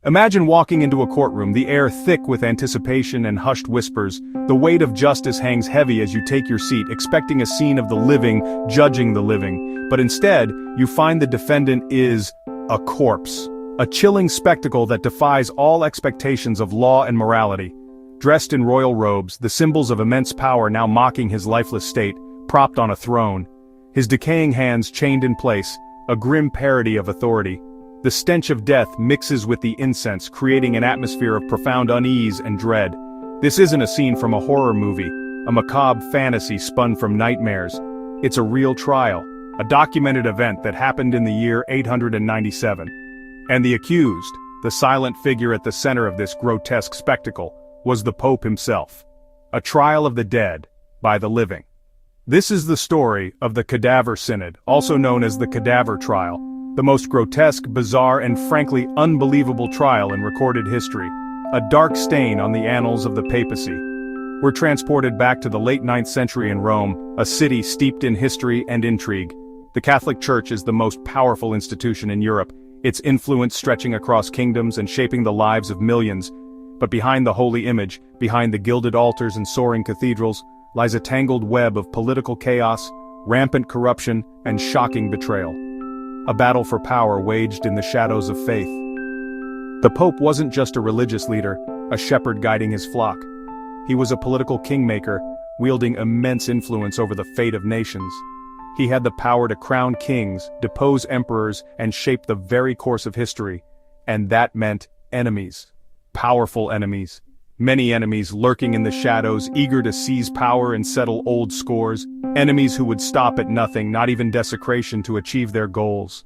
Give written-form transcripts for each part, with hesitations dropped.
Imagine walking into a courtroom, the air thick with anticipation and hushed whispers. The weight of justice hangs heavy as you take your seat, expecting a scene of the living, judging the living. But instead, you find the defendant is a corpse. A chilling spectacle that defies all expectations of law and morality. Dressed in royal robes, the symbols of immense power now mocking his lifeless state, propped on a throne. His decaying hands chained in place, a grim parody of authority. The stench of death mixes with the incense, creating an atmosphere of profound unease and dread. This isn't a scene from a horror movie, a macabre fantasy spun from nightmares. It's a real trial, a documented event that happened in the year 897. And the accused, the silent figure at the center of this grotesque spectacle, was the Pope himself. A trial of the dead, by the living. This is the story of the Cadaver Synod, also known as the Cadaver Trial, the most grotesque, bizarre, and frankly unbelievable trial in recorded history. A dark stain on the annals of the papacy. We're transported back to the late 9th century in Rome, a city steeped in history and intrigue. The Catholic Church is the most powerful institution in Europe, its influence stretching across kingdoms and shaping the lives of millions. But behind the holy image, behind the gilded altars and soaring cathedrals, lies a tangled web of political chaos, rampant corruption, and shocking betrayal. A battle for power waged in the shadows of faith. The Pope wasn't just a religious leader, a shepherd guiding his flock. He was a political kingmaker, wielding immense influence over the fate of nations. He had the power to crown kings, depose emperors, and shape the very course of history. And that meant enemies. Powerful enemies. Many enemies lurking in the shadows, eager to seize power and settle old scores. Enemies who would stop at nothing, not even desecration, to achieve their goals.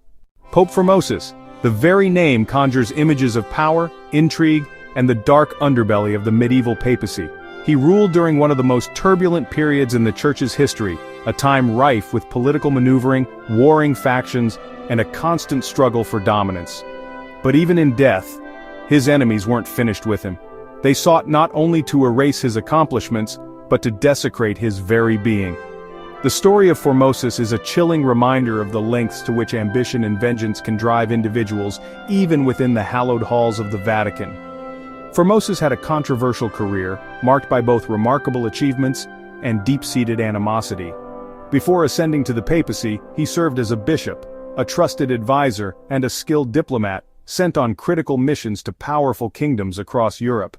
Pope Formosus, the very name conjures images of power, intrigue, and the dark underbelly of the medieval papacy. He ruled during one of the most turbulent periods in the Church's history, a time rife with political maneuvering, warring factions, and a constant struggle for dominance. But even in death, his enemies weren't finished with him. They sought not only to erase his accomplishments, but to desecrate his very being. The story of Formosus is a chilling reminder of the lengths to which ambition and vengeance can drive individuals, even within the hallowed halls of the Vatican. Formosus had a controversial career, marked by both remarkable achievements and deep-seated animosity. Before ascending to the papacy, he served as a bishop, a trusted advisor, and a skilled diplomat, sent on critical missions to powerful kingdoms across Europe.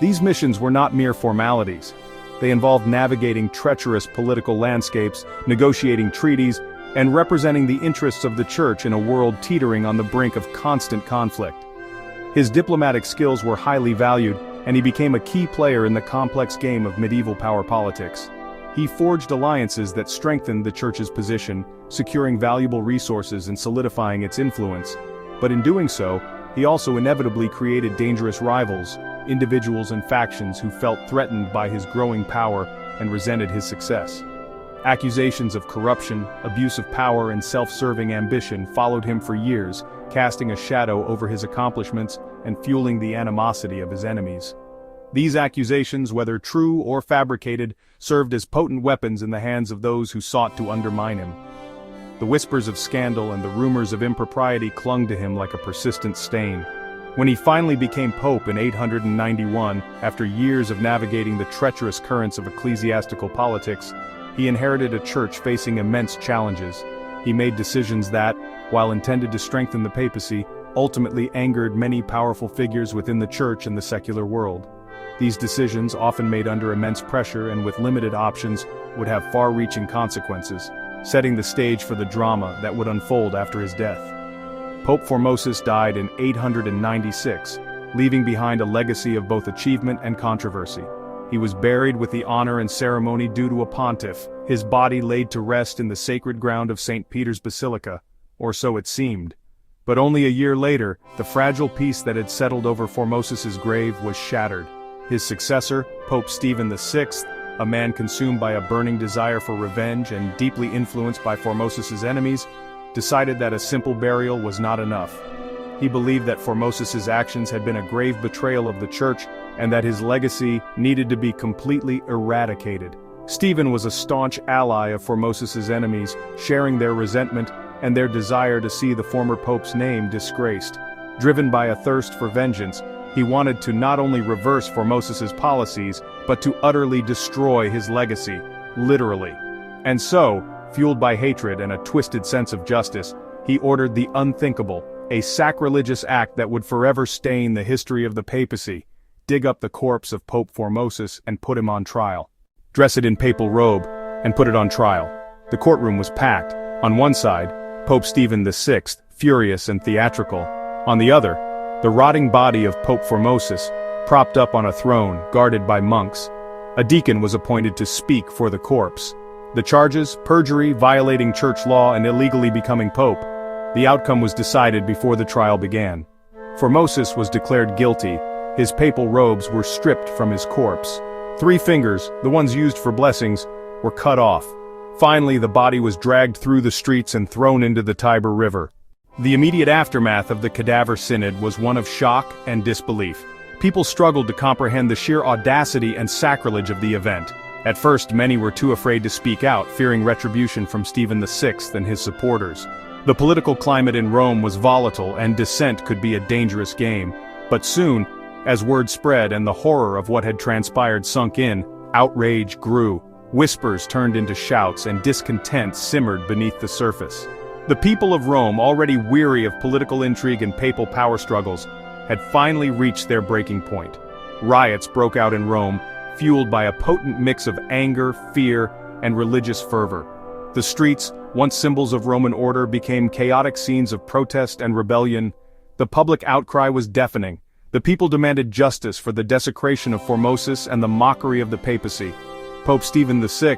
These missions were not mere formalities. They involved navigating treacherous political landscapes, negotiating treaties, and representing the interests of the Church in a world teetering on the brink of constant conflict. His diplomatic skills were highly valued, and he became a key player in the complex game of medieval power politics. He forged alliances that strengthened the Church's position, securing valuable resources and solidifying its influence. But in doing so, he also inevitably created dangerous rivals, individuals and factions who felt threatened by his growing power and resented his success. Accusations of corruption, abuse of power, and self-serving ambition followed him for years, casting a shadow over his accomplishments and fueling the animosity of his enemies. These accusations, whether true or fabricated, served as potent weapons in the hands of those who sought to undermine him. The whispers of scandal and the rumors of impropriety clung to him like a persistent stain. When he finally became Pope in 891, after years of navigating the treacherous currents of ecclesiastical politics, he inherited a church facing immense challenges. He made decisions that, while intended to strengthen the papacy, ultimately angered many powerful figures within the church and the secular world. These decisions, often made under immense pressure and with limited options, would have far-reaching consequences, setting the stage for the drama that would unfold after his death. Pope Formosus died in 896, leaving behind a legacy of both achievement and controversy. He was buried with the honor and ceremony due to a pontiff, his body laid to rest in the sacred ground of St. Peter's Basilica, or so it seemed. But only a year later, the fragile peace that had settled over Formosus's grave was shattered. His successor, Pope Stephen VI, a man consumed by a burning desire for revenge and deeply influenced by Formosus's enemies, decided that a simple burial was not enough. He believed that Formosus's actions had been a grave betrayal of the Church and that his legacy needed to be completely eradicated. Stephen was a staunch ally of Formosus's enemies, sharing their resentment and their desire to see the former pope's name disgraced. Driven by a thirst for vengeance, he wanted to not only reverse Formosus's policies, but to utterly destroy his legacy, literally. And so, fueled by hatred and a twisted sense of justice, he ordered the unthinkable, a sacrilegious act that would forever stain the history of the papacy: dig up the corpse of Pope Formosus and put him on trial. Dress it in papal robe, and put it on trial. The courtroom was packed. On one side, Pope Stephen VI, furious and theatrical. On the other, the rotting body of Pope Formosus, propped up on a throne, guarded by monks. A deacon was appointed to speak for the corpse. The charges: perjury, violating church law, and illegally becoming pope. The outcome was decided before the trial began. Formosus was declared guilty. His papal robes were stripped from his corpse. 3 fingers, the ones used for blessings, were cut off. Finally, the body was dragged through the streets and thrown into the Tiber River. The immediate aftermath of the Cadaver Synod was one of shock and disbelief. People struggled to comprehend the sheer audacity and sacrilege of the event. At first, many were too afraid to speak out, fearing retribution from Stephen VI and his supporters. The political climate in Rome was volatile, and dissent could be a dangerous game. But soon, as word spread and the horror of what had transpired sunk in, outrage grew. Whispers turned into shouts, and discontent simmered beneath the surface. The people of Rome, already weary of political intrigue and papal power struggles, had finally reached their breaking point. Riots broke out in Rome, fueled by a potent mix of anger, fear, and religious fervor. The streets, once symbols of Roman order, became chaotic scenes of protest and rebellion. The public outcry was deafening. The people demanded justice for the desecration of Formosus and the mockery of the papacy. Pope Stephen VI,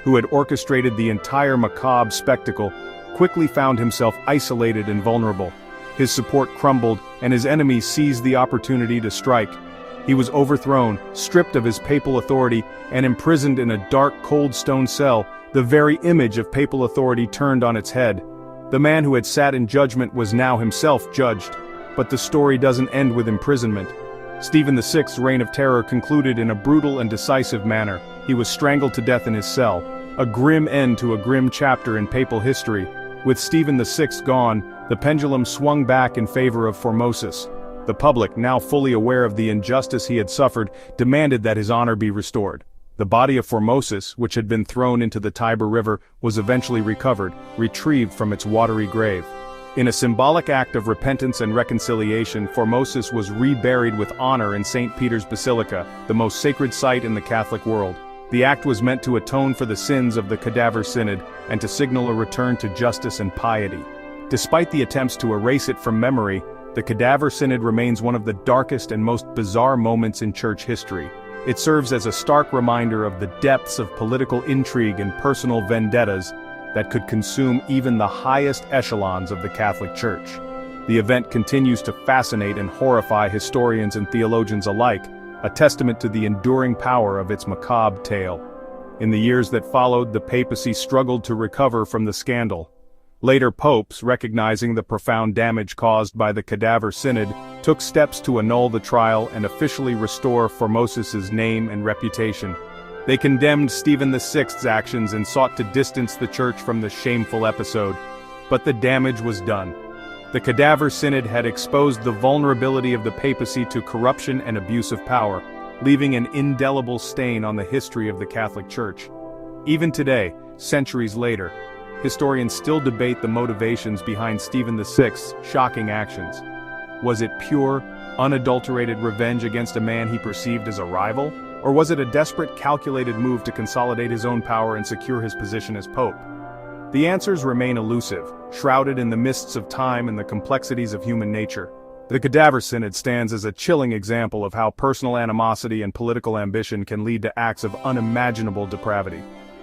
who had orchestrated the entire macabre spectacle, quickly found himself isolated and vulnerable. His support crumbled, and his enemies seized the opportunity to strike. He was overthrown, stripped of his papal authority, and imprisoned in a dark, cold stone cell, the very image of papal authority turned on its head. The man who had sat in judgment was now himself judged. But the story doesn't end with imprisonment. Stephen VI's reign of terror concluded in a brutal and decisive manner. He was strangled to death in his cell, a grim end to a grim chapter in papal history. With Stephen VI gone, the pendulum swung back in favor of Formosus. The public, now fully aware of the injustice he had suffered, demanded that his honor be restored. The body of Formosus, which had been thrown into the Tiber River, was eventually recovered, retrieved from its watery grave. In a symbolic act of repentance and reconciliation, Formosus was reburied with honor in St. Peter's Basilica, the most sacred site in the Catholic world. The act was meant to atone for the sins of the Cadaver Synod and to signal a return to justice and piety. Despite the attempts to erase it from memory, the Cadaver Synod remains one of the darkest and most bizarre moments in church history. It serves as a stark reminder of the depths of political intrigue and personal vendettas that could consume even the highest echelons of the Catholic Church. The event continues to fascinate and horrify historians and theologians alike, a testament to the enduring power of its macabre tale. In the years that followed, the papacy struggled to recover from the scandal. Later popes, recognizing the profound damage caused by the Cadaver Synod, took steps to annul the trial and officially restore Formosus's name and reputation. They condemned Stephen VI's actions and sought to distance the church from the shameful episode. But the damage was done. The Cadaver Synod had exposed the vulnerability of the papacy to corruption and abuse of power, leaving an indelible stain on the history of the Catholic Church. Even today, centuries later, historians still debate the motivations behind Stephen VI's shocking actions. Was it pure, unadulterated revenge against a man he perceived as a rival? Or was it a desperate, calculated move to consolidate his own power and secure his position as pope? The answers remain elusive, shrouded in the mists of time and the complexities of human nature. The Cadaver Synod stands as a chilling example of how personal animosity and political ambition can lead to acts of unimaginable depravity.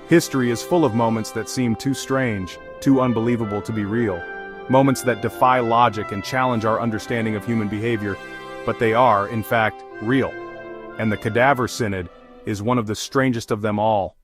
History is full of moments that seem too strange, too unbelievable to be real. Moments that defy logic and challenge our understanding of human behavior, but they are, in fact, real. And the Cadaver Synod is one of the strangest of them all.